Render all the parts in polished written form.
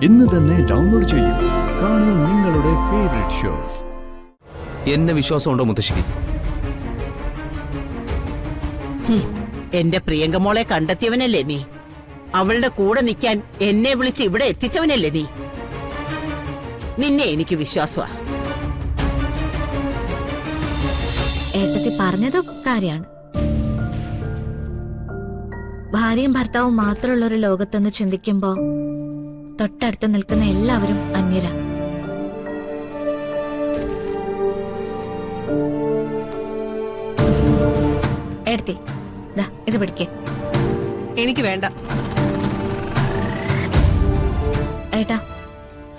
ഇന്ന് തന്നെ ഡൗൺലോഡ് ചെയ്യൂ. കാണൂ നിങ്ങളുടെ ഫേവറേറ്റ് ഷോസ്. എന്നെ വിശ്വാസമുണ്ടോ മുത്തശ്ശിക്ക്? എന്റെ പ്രിയങ്ക മോളെ കണ്ടെത്തിയവനല്ലേ നീ? അവളുടെ കൂടെ നിൽക്കാൻ എന്നെ വിളിച്ച് ഇവിടെ എത്തിച്ചവനല്ലേ നീ? നിന്നെ എനിക്ക് വിശ്വാസമാ. ഏട്ടത്തി പറഞ്ഞതും കാര്യമാണ്. ഭാര്യയും ഭർത്താവും മാത്രമുള്ള ഒരു ലോകത്തെന്ന് ചിന്തിക്കുമ്പോ തൊട്ടടുത്ത് നിൽക്കുന്ന എല്ലാവരും അന്യരാ. ഏട്ടത്തി ദാ ഇത് പിടിക്കേ. എനിക്ക് വേണ്ട. ഏട്ടാ,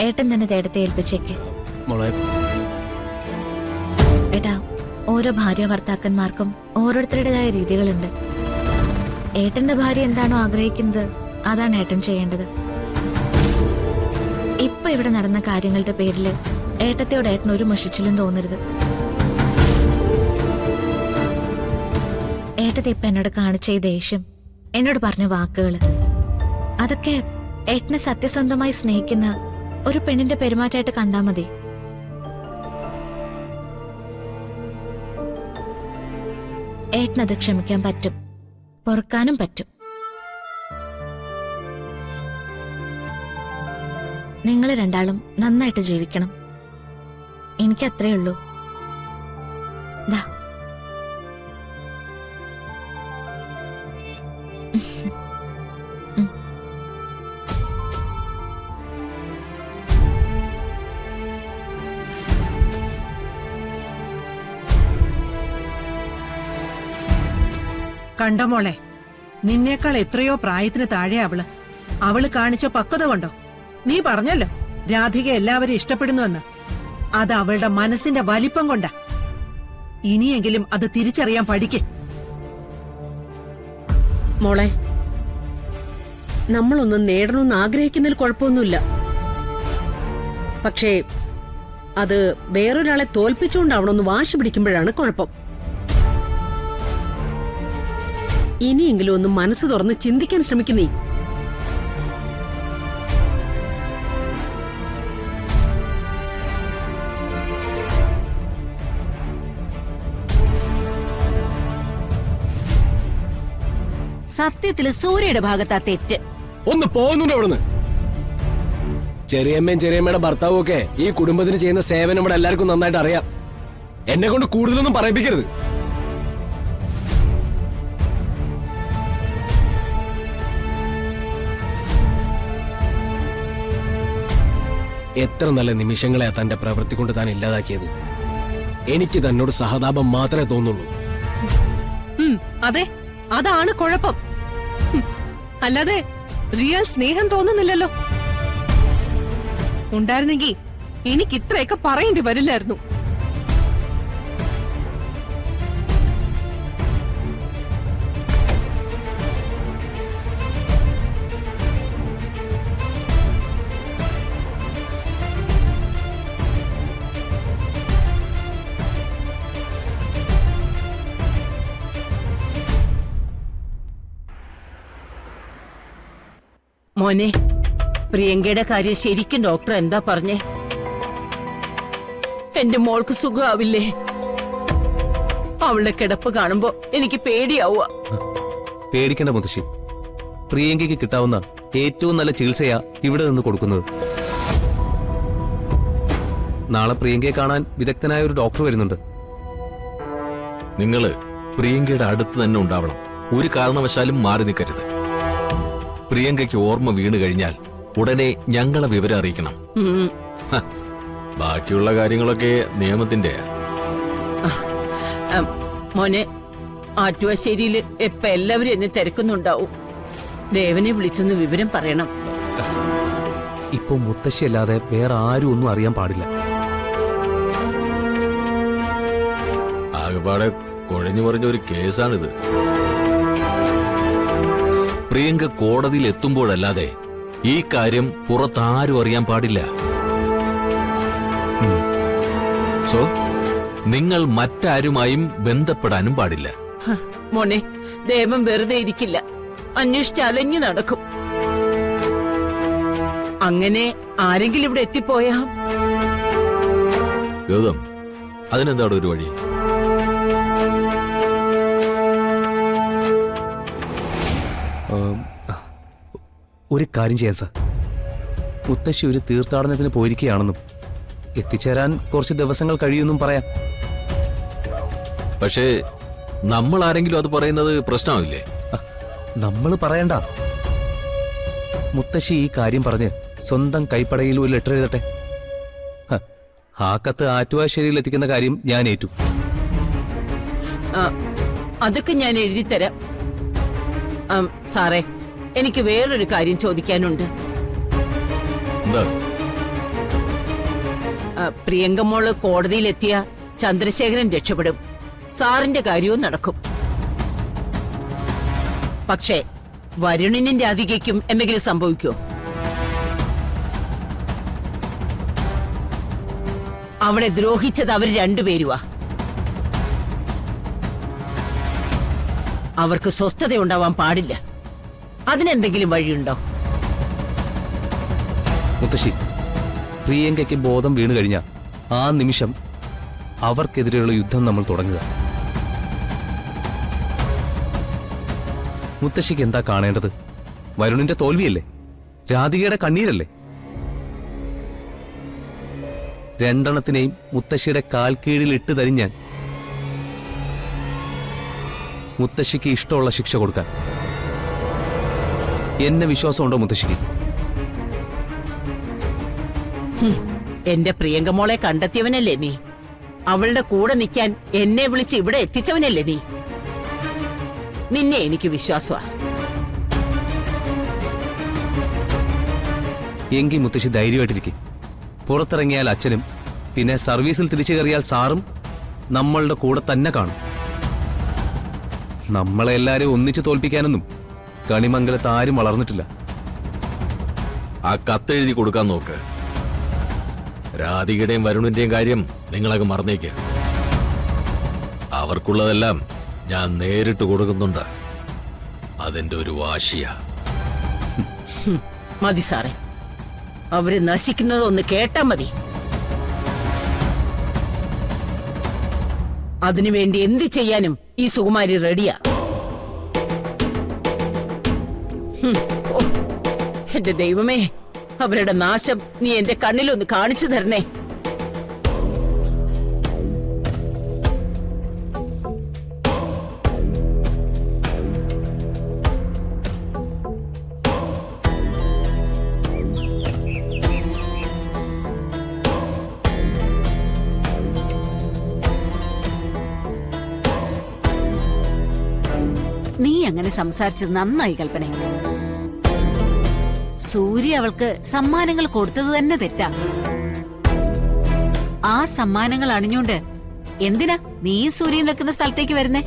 ഏട്ടൻ തന്നെ ഏട്ടത്തെ ഏൽപ്പിച്ചേക്ക്. ഏട്ടാ, ഓരോ ഭാര്യ ഭർത്താക്കന്മാർക്കും ഓരോരുത്തരുടേതായ രീതികളുണ്ട്. ഏട്ടന്റെ ഭാര്യ എന്താണോ ആഗ്രഹിക്കുന്നത് അതാണ് ഏട്ടൻ ചെയ്യേണ്ടത്. ഇപ്പൊ ഇവിടെ നടന്ന കാര്യങ്ങളുടെ പേരില് ഏട്ടത്തിയോട് ഏട്ടൻ ഒരു മുഷിച്ചിലും തോന്നരുത്. ഏട്ടത്തെ ഇപ്പൊ എന്നോട് കാണിച്ച ഈ ദേഷ്യം, എന്നോട് പറഞ്ഞ വാക്കുകള്, അതൊക്കെ ഏട്ടനെ സത്യസന്ധമായി സ്നേഹിക്കുന്ന ഒരു പെണ്ണിന്റെ പെരുമാറ്റമായിട്ട് കണ്ടാ മതി. ഏട്ടനത് ക്ഷമിക്കാൻ പറ്റും, പൊറുക്കാനും പറ്റും. നിങ്ങൾ രണ്ടാളും നന്നായിട്ട് ജീവിക്കണം. എനിക്കത്രേ ഉള്ളൂ. ദാ കണ്ടോ മോളെ, നിന്നേക്കാൾ എത്രയോ പ്രായത്തിന് താഴെ അവള് കാണിച്ച പക്വത കൊണ്ടോ? നീ പറഞ്ഞല്ലോ രാധിക എല്ലാവരും ഇഷ്ടപ്പെടുന്നുവെന്ന്. അത് അവളുടെ മനസ്സിന്റെ വലിപ്പം കൊണ്ടാ. ഇനിയെങ്കിലും അത് തിരിച്ചറിയാൻ പഠിക്ക് മോളെ. നമ്മളൊന്നും നേടണമെന്ന് ആഗ്രഹിക്കുന്നതിൽ കുഴപ്പമൊന്നുമില്ല. പക്ഷേ അത് വേറൊരാളെ തോൽപ്പിച്ചുകൊണ്ടാവണമെന്ന് വാശി പിടിക്കുമ്പോഴാണ് കുഴപ്പം. ഇനിയെങ്കിലും ഒന്ന് മനസ്സ് തുറന്ന് ചിന്തിക്കാൻ ശ്രമിക്കുന്നേ. സത്യത്തില് സൂര്യയുടെ ഭാഗത്താ തെറ്റ്. ഒന്ന് പോകുന്നുണ്ട് അവിടുന്ന്. ചെറിയമ്മയും ചെറിയമ്മയുടെ ഭർത്താവും ഒക്കെ ഈ കുടുംബത്തിന് ചെയ്യുന്ന സേവനം ഇവിടെ എല്ലാവർക്കും നന്നായിട്ട് അറിയാം. എന്നെ കൊണ്ട് കൂടുതലൊന്നും പറയിപ്പിക്കരുത്. എത്ര നല്ല നിമിഷങ്ങളെയാ തന്റെ പ്രവൃത്തി കൊണ്ട് താൻ ഇല്ലാതാക്കിയത്. എനിക്ക് തന്നോട് സഹതാപം മാത്രമേ തോന്നുള്ളൂ. അതെ, അതാണ് കുഴപ്പം. അല്ലാതെ റിയൽ സ്നേഹം തോന്നുന്നില്ലല്ലോ. ഉണ്ടായിരുന്നെങ്കിൽ എനിക്ക് ഇത്രയൊക്കെ പറയേണ്ടി വരില്ലായിരുന്നു. മോനെ, പ്രിയങ്കയുടെ കാര്യം ശരിക്കും ഡോക്ടർ എന്താ പറഞ്ഞേ? എന്റെ മോൾക്ക് സുഖമാവില്ലേ? അവളുടെ കിടപ്പ് കാണുമ്പോ എനിക്ക് പേടിയാവുക. പേടിക്കേണ്ട മുത്തശ്ശി, പ്രിയങ്കയ്ക്ക് കിട്ടാവുന്ന ഏറ്റവും നല്ല ചികിത്സയാ ഇവിടെ നിന്ന് കൊടുക്കുന്നത്. നാളെ പ്രിയങ്കയെ കാണാൻ വിദഗ്ധനായ ഒരു ഡോക്ടർ വരുന്നുണ്ട്. നിങ്ങള് പ്രിയങ്കയുടെ അടുത്ത് തന്നെ ഉണ്ടാവണം. ഒരു കാരണവശാലും മാറി നിൽക്കരുത്. പ്രിയങ്കയ്ക്ക് ഓർമ്മ വീണ് കഴിഞ്ഞാൽ ഉടനെ ഞങ്ങളെ വിവരം അറിയിക്കണം. ബാക്കിയുള്ള കാര്യങ്ങളൊക്കെ നിയമത്തിന്റെ. മോനെ, ആറ്റുവാശ്ശേരിയില് ഇപ്പൊ എല്ലാവരും എന്നെ തിരക്കുന്നുണ്ടാവും. ദേവനെ വിളിച്ചൊന്ന് വിവരം പറയണം. ഇപ്പൊ മുത്തശ്ശി അല്ലാതെ വേറെ ആരും ഒന്നും അറിയാൻ പാടില്ല. ആകെപ്പാടെ കുഴഞ്ഞു പറഞ്ഞ ഒരു കേസാണിത്. പ്രിയങ്ക കോടതിയിൽ എത്തുമ്പോഴല്ലാതെ ഈ കാര്യം പുറത്താരും അറിയാൻ പാടില്ല. സോ നിങ്ങൾ മറ്റാരുമായും ബന്ധപ്പെടാനും പാടില്ല. മോനെ, ദേവൻ വെറുതെ ഇരിക്കില്ല. അന്വേഷിച്ച് അലഞ്ഞു നടക്കും. അങ്ങനെ ആരെങ്കിലും ഇവിടെ എത്തിപ്പോയാ ഗൗതം, അതിനെന്താണ് ഒരു വഴി? ഒരു കാര്യം ചെയ്യാം സാർ. മുത്തശ്ശി ഒരു തീർത്ഥാടനത്തിന് പോയിരിക്കുകയാണെന്നും എത്തിച്ചേരാൻ കുറച്ച് ദിവസങ്ങൾ കഴിയുമെന്നും പറയാം. പക്ഷേ നമ്മൾ ആരെങ്കിലും അത് പറയുന്നത് പ്രശ്നമാവില്ലേ? നമ്മൾ പറയണ്ട. മുത്തശ്ശി ഈ കാര്യം പറഞ്ഞ് സ്വന്തം കൈപ്പടയിൽ ഒരു ലെറ്റർ എഴുതട്ടെ. ആ കത്ത് ആറ്റുവാശ്ശേരിയിൽ എത്തിക്കുന്ന കാര്യം ഞാൻ ഏറ്റു. അതൊക്കെ ഞാൻ എഴുതിത്തരാം. സാറേ, എനിക്ക് വേറൊരു കാര്യം ചോദിക്കാനുണ്ട്. എന്താ? പ്രിയങ്കമോള് കോടതിയിലെത്തിയ ചന്ദ്രശേഖരൻ രക്ഷപ്പെടും, സാറിന്റെ കാര്യവും നടക്കും. പക്ഷേ വരുണിനും രാധികയ്ക്കും എന്തെങ്കിലും സംഭവിക്കോ? അവളെ ദ്രോഹിച്ചത് അവർ രണ്ടുപേരുവാ. അവർക്ക് സ്വസ്ഥതയുണ്ടാവാൻ പാടില്ല. അതിനെന്തെങ്കിലും വഴിയുണ്ടോ? മുത്തശ്ശി, പ്രിയങ്കയ്ക്ക് ബോധം വീണു കഴിഞ്ഞാൽ ആ നിമിഷം അവർക്കെതിരെയുള്ള യുദ്ധം നമ്മൾ തുടങ്ങുക. മുത്തശ്ശിക്ക് എന്താ കാണേണ്ടത്? വരുണിന്റെ തോൽവിയല്ലേ? രാധികയുടെ കണ്ണീരല്ലേ? രണ്ടെണ്ണത്തിനെയും മുത്തശ്ശിയുടെ കാൽ കീഴിൽ ഇട്ട് തരിഞ്ഞാൻ മുത്തശ്ശിക്ക് ഇഷ്ടമുള്ള ശിക്ഷ കൊടുക്കാൻ എന്നെ വിശ്വാസമുണ്ടോ മുത്തശ്ശിക്ക്? എന്റെ പ്രിയങ്കമോളെ കണ്ടെത്തിയവനല്ലേ നീ? അവളുടെ കൂടെ നിൽക്കാൻ എന്നെ വിളിച്ച് ഇവിടെ എത്തിച്ചവനല്ലേ നീ? നിന്നെ എനിക്ക് വിശ്വാസമാ. എങ്കിൽ മുത്തശ്ശി ധൈര്യമായിട്ടിരിക്കും. പുറത്തിറങ്ങിയാൽ അച്ഛനും പിന്നെ സർവീസിൽ തിരിച്ചു കയറിയാൽ സാറും നമ്മളുടെ കൂടെ തന്നെ കാണും. നമ്മളെ എല്ലാരെയും ഒന്നിച്ചു തോൽപ്പിക്കാനൊന്നും കണിമംഗലത്ത് ആരും വളർന്നിട്ടില്ല. ആ കത്തെഴുതി കൊടുക്കാൻ നോക്ക്. രാധികയുടെയും വരുണിന്റെയും കാര്യം നിങ്ങളൊക്കെ മറന്നേക്ക്. അവർക്കുള്ളതെല്ലാം ഞാൻ നേരിട്ട് കൊടുക്കുന്നുണ്ട്. അതെന്റെ ഒരു വാശിയാ. മതി സാറേ, അവര് നശിക്കുന്നതൊന്ന് കേട്ടാ മതി. അതിനുവേണ്ടി എന്ത് ചെയ്യാനും ഈ സുകുമാരി റെഡിയാ. ഓ, എന്റെ ദൈവമേ, അവരുടെ നാശം നീ എന്റെ കണ്ണിലൊന്ന് കാണിച്ചു തരണേ. നീ അങ്ങനെ സംസാരിച്ചത് നന്നായി കൽപ്പന. സൂര്യ അവൾക്ക് സമ്മാനങ്ങൾ കൊടുത്തത് തന്നെ തെറ്റാ. ആ സമ്മാനങ്ങൾ അണിഞ്ഞോണ്ട് എന്തിനാ നീ സൂര്യ നിൽക്കുന്ന സ്ഥലത്തേക്ക് വരുന്നേ?